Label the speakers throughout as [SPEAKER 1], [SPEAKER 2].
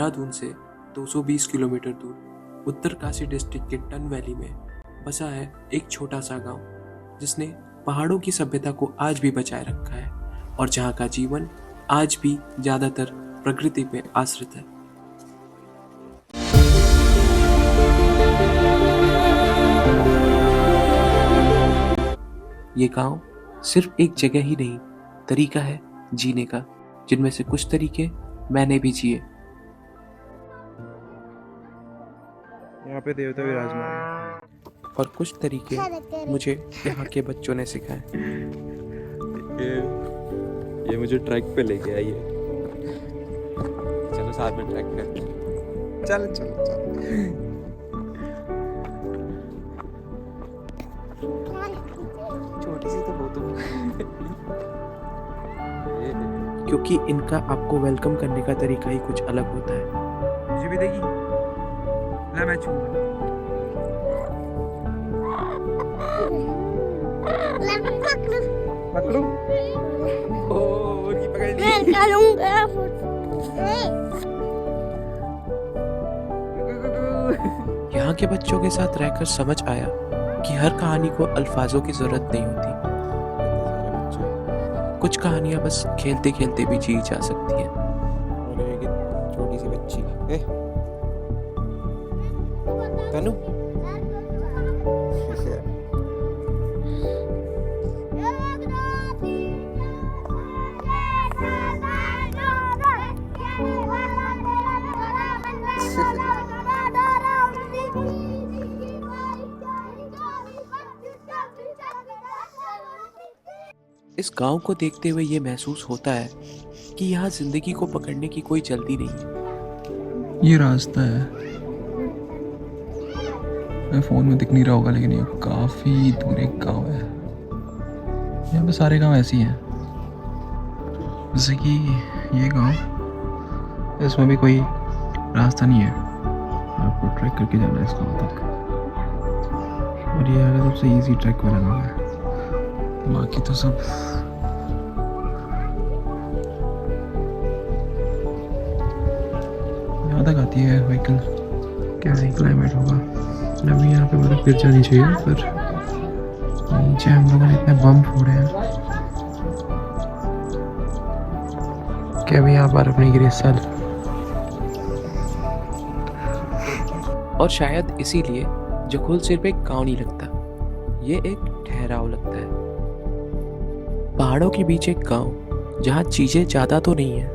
[SPEAKER 1] देहरादून से 220 किलोमीटर दूर उत्तरकाशी डिस्ट्रिक्ट के टन वैली में बसा है एक छोटा सा गांव, जिसने पहाड़ों की सभ्यता को आज भी बचाए रखा है और जहां का जीवन आज भी ज्यादातर प्रकृति पे आश्रित है। ये गांव सिर्फ एक जगह ही नहीं, तरीका है जीने का, जिनमें से कुछ तरीके मैंने भी जिए।
[SPEAKER 2] यहाँ पे देवता विराजमान है
[SPEAKER 1] और कुछ तरीके मुझे यहाँ के बच्चों ने सिखाए।
[SPEAKER 2] ये मुझे ट्रैक पे लेके आई है। चलो साथ में ट्रैक करते हैं। चल चल चल। छोटी सी तो बहुत
[SPEAKER 1] क्योंकि इनका आपको वेलकम करने का तरीका ही कुछ अलग होता है।
[SPEAKER 2] मुझे भी देगी। ले मैं छूऊंगा। पकड़ू? ओ, ये पकड़ ली।
[SPEAKER 3] मैं निकालूंगा।
[SPEAKER 1] यहाँ के बच्चों के साथ रहकर समझ आया कि हर कहानी को अल्फाजों की जरूरत नहीं होती। कुछ कहानियां बस खेलते खेलते भी जी जा सकती हैं।
[SPEAKER 2] छोटी सी बच्ची तनु
[SPEAKER 1] इस गांव को देखते हुए ये महसूस होता है कि यहाँ जिंदगी को पकड़ने की कोई जल्दी नहीं है।
[SPEAKER 4] ये रास्ता है, मैं फोन में दिख नहीं रहा होगा, लेकिन ये काफी दूर एक गांव है। यहाँ पे सारे गांव ऐसे ही हैं, जैसे कि ये गांव, इसमें भी कोई रास्ता नहीं है, आपको ट्रैक करके जाना है इस गांव तक। और ये है सबसे इजी ट्रैक वाला गांव है, बाकी तो सब यहाँ तक आती है व्हीकल। कैसे क्लाइमेट होगा, अभी यहाँ पे बर्फ गिर जानी चाहिए, पर नीचे हम लोगों ने इतने बम फोड़े हैं कि अभी यहाँ बर्फ नहीं गिरी इस साल।
[SPEAKER 1] और शायद इसीलिए जखोल सिर्फ एक गांव नहीं लगता, ये एक ठहराव लगता है। पहाड़ों के बीच एक गांव जहाँ चीजें ज्यादा तो नहीं है,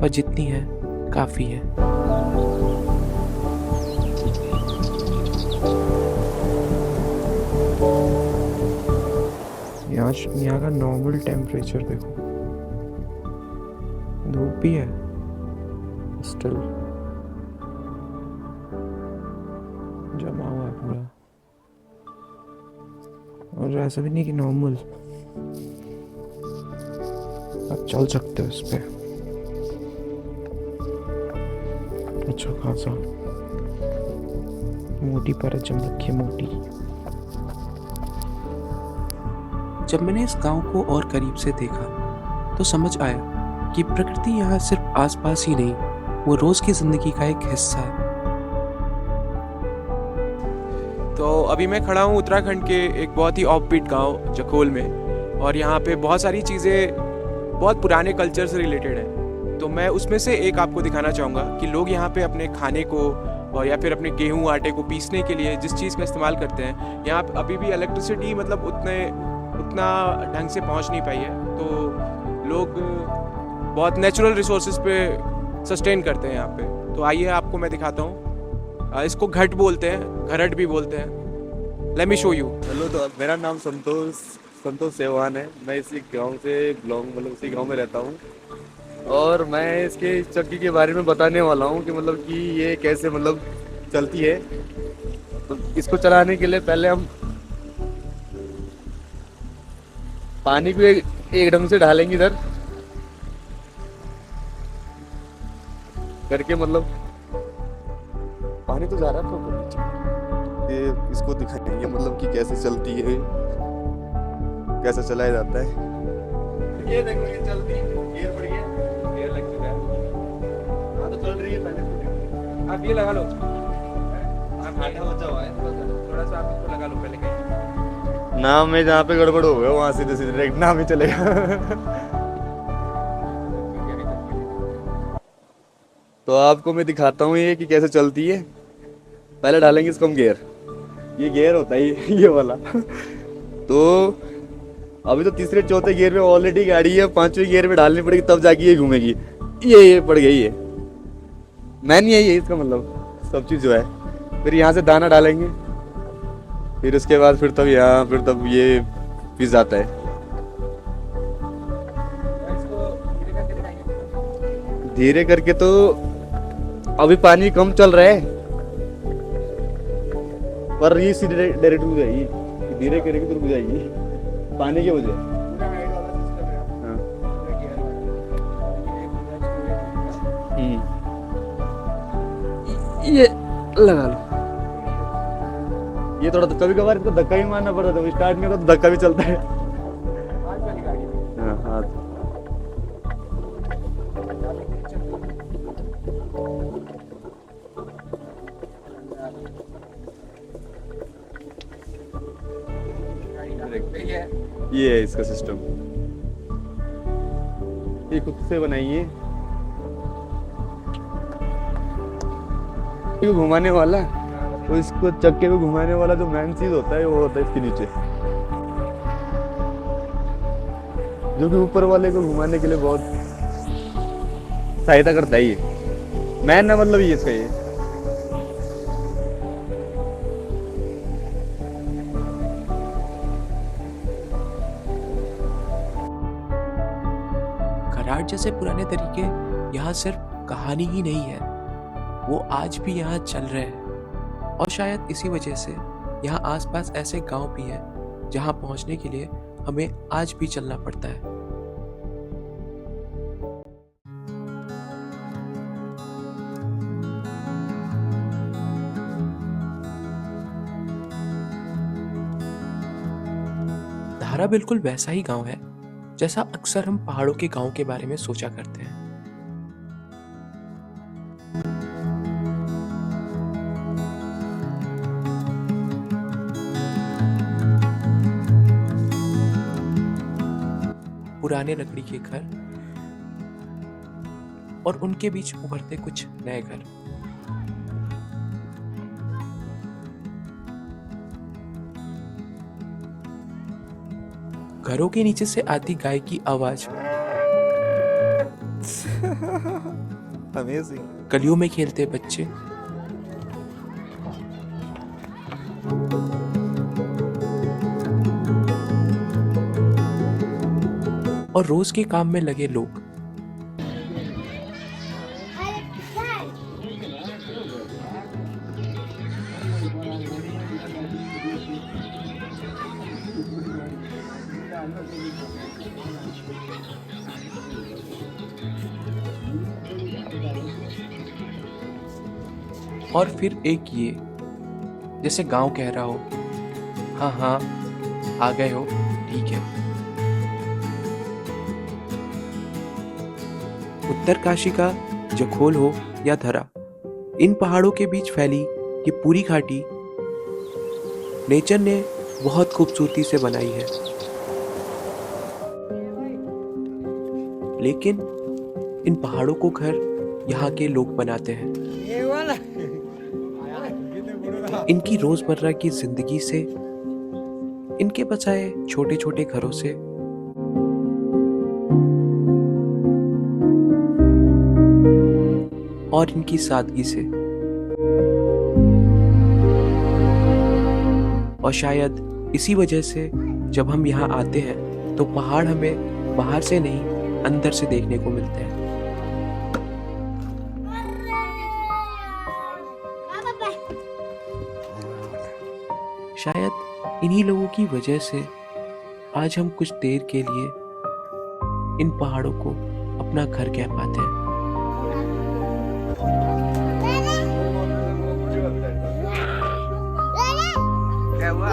[SPEAKER 1] पर जितनी है काफी है। यहाँ का नॉर्मल टेम्परेचर देखो, धूप भी है स्टिल जमा हुआ है पूरा, और ऐसा भी नहीं कि नॉर्मल, आप चल सकते हो इस पे अच्छा खासा। मोटी परत जम रखी है, मोटी। जब मैंने इस गांव को और करीब से देखा तो समझ आया कि प्रकृति यहाँ सिर्फ आसपास ही नहीं, वो रोज की जिंदगी का एक हिस्सा है।
[SPEAKER 2] तो अभी मैं खड़ा हूँ उत्तराखंड के एक बहुत ही ऑफबीट गांव जखोल में, और यहाँ पे बहुत सारी चीज़ें बहुत पुराने कल्चर से रिलेटेड है। तो मैं उसमें से एक आपको दिखाना चाहूँगा कि लोग यहाँ पे अपने खाने को और या फिर अपने गेहूँ आटे को पीसने के लिए जिस चीज़ का इस्तेमाल करते हैं, यहाँ पे अभी भी इलेक्ट्रिसिटी मतलब उतना ढंग से पहुँच नहीं पाई है। तो लोग बहुत नेचुरल रिसोर्सेज पे सस्टेन करते हैं यहाँ पे। तो आइए आपको मैं दिखाता हूँ। इसको घट बोलते हैं, घरट भी बोलते हैं। Let me show you.
[SPEAKER 5] Hello, तो मेरा नाम संतोष सेवान है। मैं इसी गांव से इसी गांव में रहता हूँ, और मैं इसके चक्की के बारे में बताने वाला हूँ कि मतलब कि ये कैसे मतलब चलती है। तो इसको चलाने के लिए पहले हम पानी को एक ढंग से डालेंगे इधर करके, मतलब पानी तो जा रहा है तो ये इसको दिखाएंगे मतलब कि कैसे चलती है, कैसे चलाया जाता है। ये देखो, ये चलती है, गियर पड़ी है, गियर लग चुका है। हाँ तो चल रही है पहले।
[SPEAKER 2] आप ये लगा लो, आप थोड़ा सा आप इसको लगा लो पहले कहीं।
[SPEAKER 5] नाम में जहाँ पे गड़बड़ हो गया वहाँ सीधे सीधे डायरेक्ट नाम ही चलेगा। तो आपको मैं दिखाता हूँ ये कि कैसे चलती है। पहले डालेंगे इसको हम गियर, ये गियर होता है ये वाला। तो अभी तो तीसरे चौथे गियर में ऑलरेडी गाड़ी है, पांचवें गियर में डालनी पड़ेगी तब जाके ये घूमेगी। ये पड़ गई है, मैन यही है इसका मतलब, सब चीज़ जो है। फिर यहाँ से दाना डालेंगे, फिर उसके बाद फिर तब यहाँ, फिर तब ये पिस जाता है। धीरे करके तो अभी पानी कम चल रहा है, पर ये सीधे डायरेक्ट हो जाएगी, धीरे करेगी तो रुक जाएगी पानी की वजह। हाँ। ये लगा लो, ये थोड़ा कभी कभार इसको धक्का ही मारना पड़ता है, स्टार्ट में तो धक्का भी चलता है। हाँ हाँ। ये है इसका सिस्टम, ये खुद से बनाइए। ये घुमाने वाला, तो इसको चक्के में घुमाने वाला जो मेन चीज होता है वो होता है इसके नीचे, जो कि ऊपर वाले को घुमाने के लिए बहुत सहायता करता है। ये मैन ना मतलब ये इसका ये
[SPEAKER 1] कराड़ जैसे पुराने तरीके यहाँ सिर्फ कहानी ही नहीं है, वो आज भी यहाँ चल रहे हैं। और शायद इसी वजह से यहाँ आसपास ऐसे गांव भी हैं जहाँ पहुँचने के लिए हमें आज भी चलना पड़ता है। धारा बिल्कुल वैसा ही गांव है जैसा अक्सर हम पहाड़ों के गांव के बारे में सोचा करते हैं। पुराने लकड़ी के घर और उनके बीच उभरते कुछ नए घर। घरों के नीचे से आती गाय की आवाज,
[SPEAKER 5] अमेजिंग।
[SPEAKER 1] गलियों में खेलते बच्चे, और रोज के काम में लगे लोग। और फिर एक ये, जैसे गांव कह रहा हो, हाँ हाँ आ गए हो, ठीक है। उत्तरकाशी का जखोल हो या धरा, इन पहाड़ों के बीच फैली ये पूरी घाटी नेचर ने बहुत खूबसूरती से बनाई है। लेकिन इन पहाड़ों को घर यहाँ के लोग बनाते हैं। इनकी रोजमर्रा की जिंदगी से, इनके बसाए छोटे छोटे घरों से, और इनकी सादगी से। और शायद इसी वजह से जब हम यहाँ आते हैं तो पहाड़ हमें बाहर से नहीं अंदर से देखने को मिलते हैं। शायद इन्हीं लोगों की वजह से आज हम कुछ देर के लिए इन पहाड़ों को अपना घर कह पाते हैं।
[SPEAKER 2] क्या हुआ?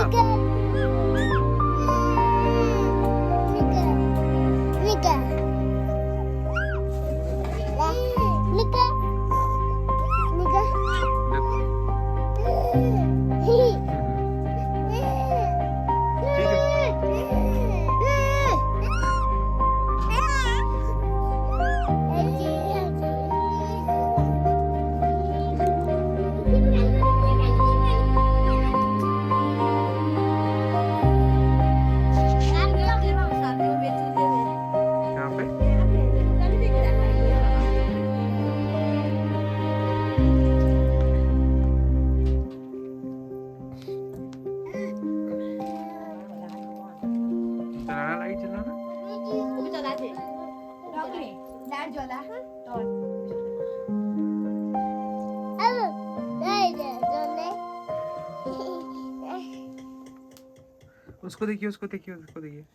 [SPEAKER 4] उसको देखिए, उसको देखिए, उसको देखिए।